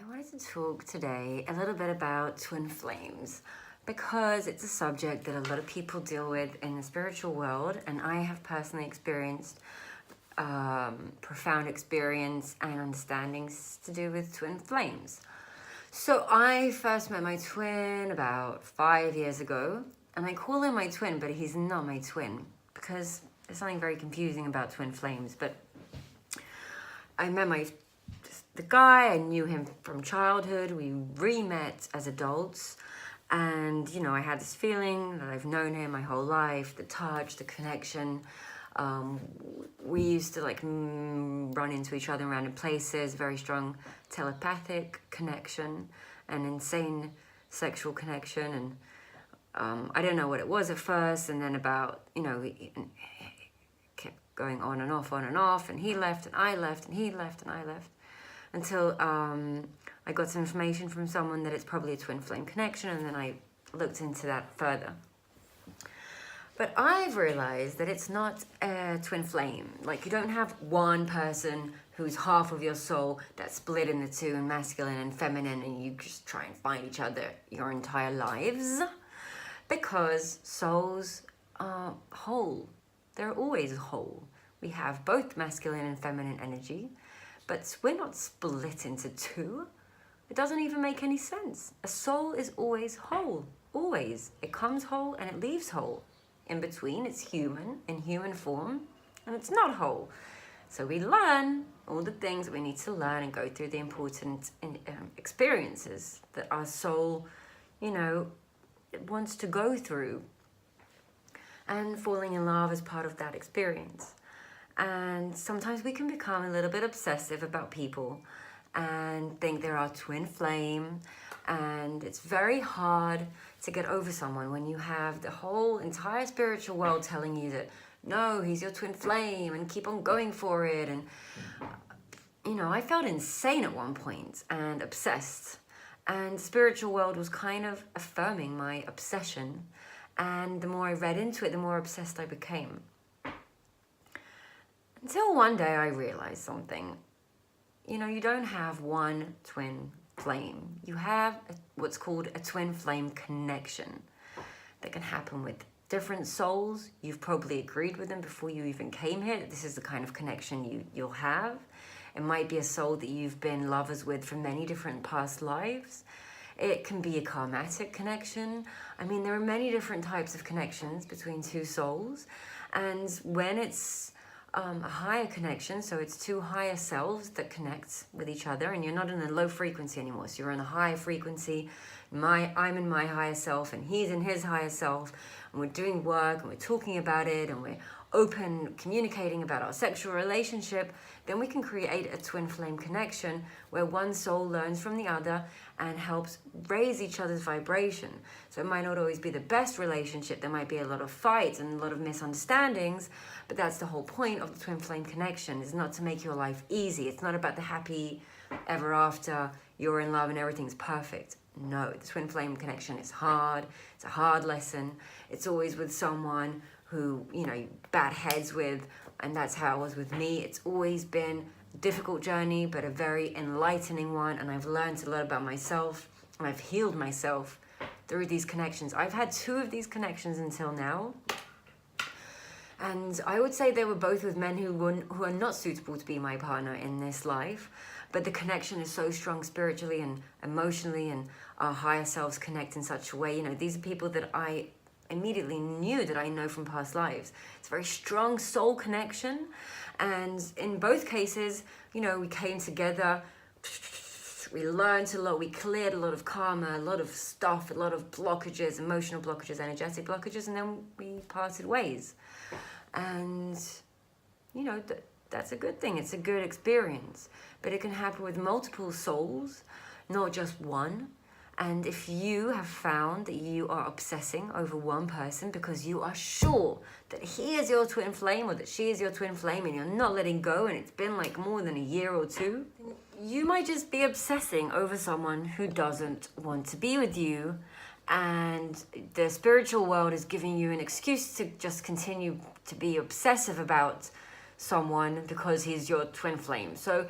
wanted to talk today a little bit about twin flames because it's a subject that a lot of people deal with in the spiritual world, and I have personally experienced profound experience and understandings to do with twin flames. So I first met my twin about 5 years ago, and I call him my twin, but he's not my twin because there's something very confusing about twin flames. But I met the guy. I knew him from childhood. We re-met as adults, and I had this feeling that I've known him my whole life. The touch, the connection. We used to run into each other in random places. Very strong telepathic connection, an insane sexual connection, and I don't know what it was at first, and then it kept going on and off, and he left and I left and he left and I left, until I got some information from someone that it's probably a twin flame connection, and then I looked into that further. But I've realized that it's not a twin flame. Like, you don't have one person who's half of your soul that's split into two, and masculine and feminine, and you just try and find each other your entire lives. Because souls are whole. They're always whole. We have both masculine and feminine energy, but we're not split into two. It doesn't even make any sense. A soul is always whole. Always. It comes whole and it leaves whole. In between, it's human, in human form, and it's not whole. So we learn all the things that we need to learn and go through the important experiences that our soul, wants to go through. And falling in love is part of that experience. And sometimes we can become a little bit obsessive about people and think they're our twin flame. And it's very hard to get over someone when you have the whole entire spiritual world telling you that, no, he's your twin flame and keep on going for it. And, I felt insane at one point and obsessed. And the spiritual world was kind of affirming my obsession. And the more I read into it, the more obsessed I became. Until one day I realized something. You don't have one twin flame. You have what's called a twin flame connection that can happen with different souls. You've probably agreed with them before you even came here that this is the kind of connection you'll have. It might be a soul that you've been lovers with for many different past lives. It can be a karmatic connection. There are many different types of connections between two souls. And when it's a higher connection, so it's two higher selves that connect with each other, and you're not in a low frequency anymore, so you're in a higher frequency. I'm in my higher self and he's in his higher self, and we're doing work and we're talking about it and we're open, communicating about our sexual relationship. Then we can create a twin flame connection where one soul learns from the other and helps raise each other's vibration. So it might not always be the best relationship. There might be a lot of fights and a lot of misunderstandings, but that's the whole point of the twin flame connection, is not to make your life easy. It's not about the happy ever after, you're in love and everything's perfect. No, the twin flame connection is hard. It's a hard lesson. It's always with someone who, you bat heads with, and that's how it was with me. It's always been a difficult journey, but a very enlightening one, and I've learned a lot about myself, and I've healed myself through these connections. I've had 2 of these connections until now, and I would say they were both with men who are not suitable to be my partner in this life, but the connection is so strong spiritually and emotionally, and our higher selves connect in such a way. These are people that I immediately knew that I know from past lives. It's a very strong soul connection, and in both cases, we came together, we learned a lot, we cleared a lot of karma, a lot of stuff, a lot of blockages, emotional blockages, energetic blockages, and then we parted ways. And that's a good thing. It's a good experience, but it can happen with multiple souls, not just one. And if you have found that you are obsessing over one person because you are sure that he is your twin flame or that she is your twin flame, and you're not letting go, and it's been more than a year or 2, you might just be obsessing over someone who doesn't want to be with you, and the spiritual world is giving you an excuse to just continue to be obsessive about someone because he's your twin flame. So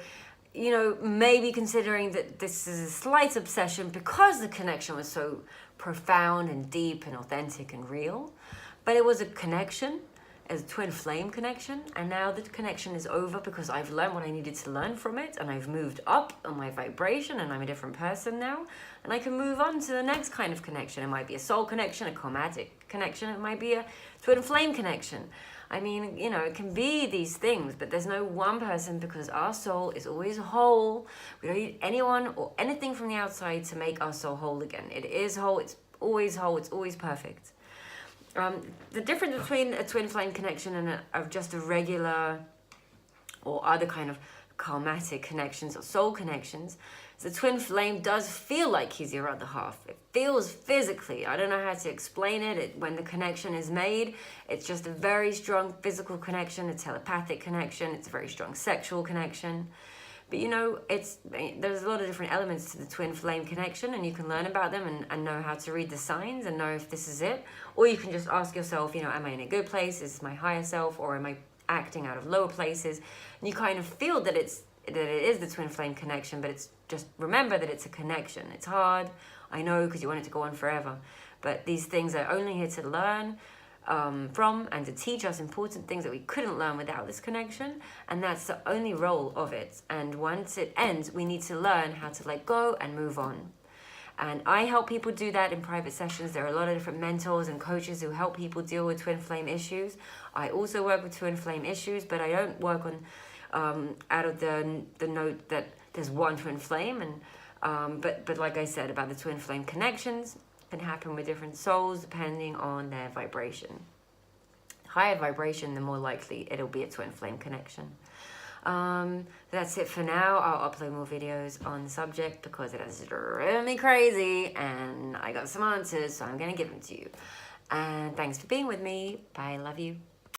you know, maybe considering that this is a slight obsession because the connection was so profound and deep and authentic and real. But it was a connection, as a twin flame connection, and now the connection is over because I've learned what I needed to learn from it, and I've moved up on my vibration, and I'm a different person now, and I can move on to the next kind of connection. It might be a soul connection, a karmatic connection, it might be a twin flame connection. I mean, you know, it can be these things, but there's no one person, because our soul is always whole. We don't need anyone or anything from the outside to make our soul whole again. It is whole, it's always whole, it's always perfect. The difference between a twin flame connection and just a regular or other kind of karmatic connections or soul connections is the twin flame does feel like he's your other half. It feels physically. I don't know how to explain it. When the connection is made, it's just a very strong physical connection, a telepathic connection, it's a very strong sexual connection. But you know, there's a lot of different elements to the twin flame connection, and you can learn about them and know how to read the signs and know if this is it. Or you can just ask yourself, you know, am I in a good place? Is this my higher self, or am I acting out of lower places? And you kind of feel that it is the twin flame connection, but it's just remember that it's a connection. It's hard, I know, because you want it to go on forever. But these things are only here to learn from and to teach us important things that we couldn't learn without this connection, and that's the only role of it. And once it ends, we need to learn how to let go and move on. And I help people do that in private sessions. There are a lot of different mentors and coaches who help people deal with twin flame issues. I also work with twin flame issues, but I don't work on out of the note that there's one twin flame. And but like I said about the twin flame connections, can happen with different souls depending on their vibration. Higher vibration, the more likely it'll be a twin flame connection. That's it for now. I'll upload more videos on the subject because it has driven me crazy and I got some answers, so I'm going to give them to you. And thanks for being with me. Bye, love you.